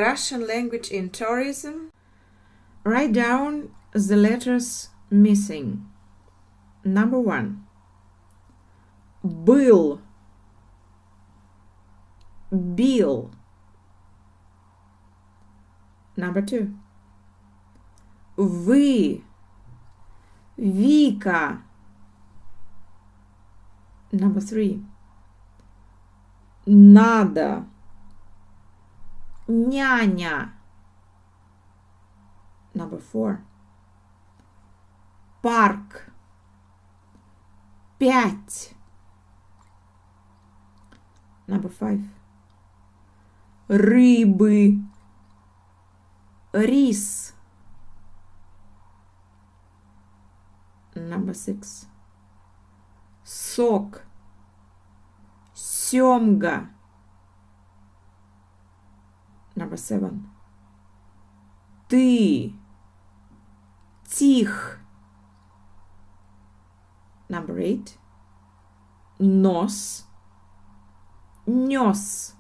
Russian language in tourism. Write down the letters missing. Number 1. Был. Бил. Number 2. Вы. Вика. Number 3. Надо. Няня. Number 4. Парк. 5. Number 5. Рыбы. Рис. Number 6. Сок. Сёмга. Number 7. Ты. Тих. Number 8. Нос. Нёс.